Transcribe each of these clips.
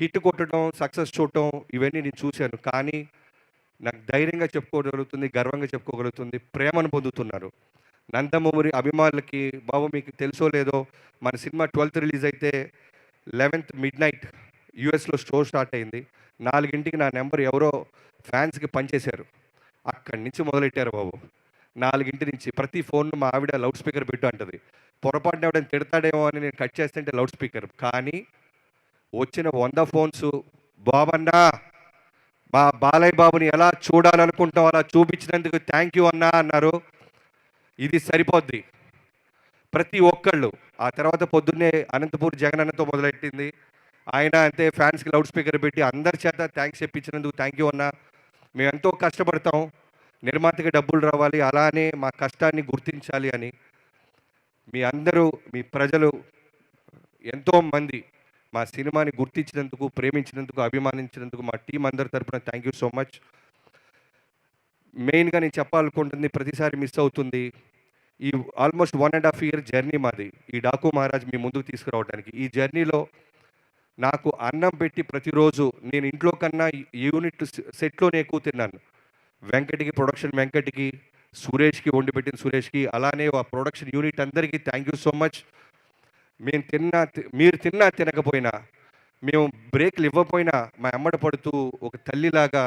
Hit కొట్టడం, success చూడటం ఇవన్నీ నేను చూశాను. కానీ నాకు ధైర్యంగా చెప్పుకోగలుగుతుంది, గర్వంగా చెప్పుకోగలుగుతుంది, ప్రేమను పొందుతున్నారు. 'నందమూరి' అభిమానులకి బాబు మీకు తెలుసో లేదో మన సినిమా 12థ్ రిలీజ్ అయితే 11థ్ మిడ్‌నైట్ యూఎస్‌లో షో స్టార్ట్ అయింది. 4కి నా నంబర్ ఎవరో ఫ్యాన్స్‌కి పంచేశారు. అక్కడి నుంచి మొదలెట్టారు బాబు. 4 నుంచి ప్రతి ఫోన్ మా ఆవిడ లౌడ్ స్పీకర్ పెట్టు అంటది. పొరపాటున ఎవడైనా తిడతాడేమో అని నేను కట్ చేస్తుంటే లౌడ్ స్పీకర్. కానీ వచ్చిన 100 ఫోన్స్ బాబన్నా, మా బాలయ్య బాబుని ఎలా చూడాలనుకుంటావు అలా చూపించినందుకు థ్యాంక్ యూ అన్నా అన్నారు. ఇది సరిపోద్ది. ప్రతి ఒక్కళ్ళు. ఆ తర్వాత పొద్దున్నే అనంతపూర్ జగనన్నతో మొదలెట్టింది. ఆయన అంతే ఫ్యాన్స్‌కి లౌడ్ స్పీకర్ పెట్టి అందరి చేత థ్యాంక్స్ చెప్పించినందుకు థ్యాంక్ యూ అన్నా. మేమెంతో కష్టపడతాం. నిర్మాతకి డబ్బులు రావాలి. అలానే మా కష్టాన్ని గుర్తించాలి అని. మీ అందరూ, మీ ప్రజలు ఎంతోమంది మా సినిమాని గుర్తించినందుకు, ప్రేమించినందుకు, అభిమానించినందుకు మా టీమ్ అందరి తరపున థ్యాంక్ యూ సో మచ్. మెయిన్‌గా నేను చెప్పాలనుకుంటుంది ప్రతిసారి మిస్ అవుతుంది. ఈ ఆల్మోస్ట్ 1½ ఇయర్ జర్నీ మాది. ఈ 'డాకు మహారాజ్' మీ ముందుకు తీసుకురావడానికి. ఈ జర్నీలో నాకు అన్నం పెట్టి ప్రతిరోజు నేను ఇంట్లో కన్నా యూనిట్ సెట్‌లోనే ఎక్కువ తిన్నాను. ప్రొడక్షన్ వెంకట్‌కి, సురేష్‌కి వండిపెట్టిన సురేష్‌కి, అలానే ఆ ప్రొడక్షన్ యూనిట్ అందరికీ థ్యాంక్ యూ సో మచ్. మీరు తిన్నా తినకపోయినా, మేము బ్రేక్‌లు ఇవ్వకపోయినా మా ఎమ్మట పడుతూ ఒక తల్లిలాగా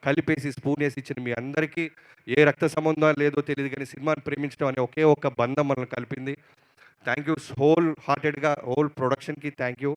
కలిపేసి స్పూనేసి ఇచ్చిన మీ అందరికీ ఏ రక్త సంబంధం లేదో తెలీదు గానీ సినిమాని ప్రేమించడం అనే ఒకే ఒక్క బంధం మనల్ని కలిపింది. థ్యాంక్ యూ హోల్ హార్టెడ్‌గా హోల్ ప్రొడక్షన్‌కి థ్యాంక్ యూ.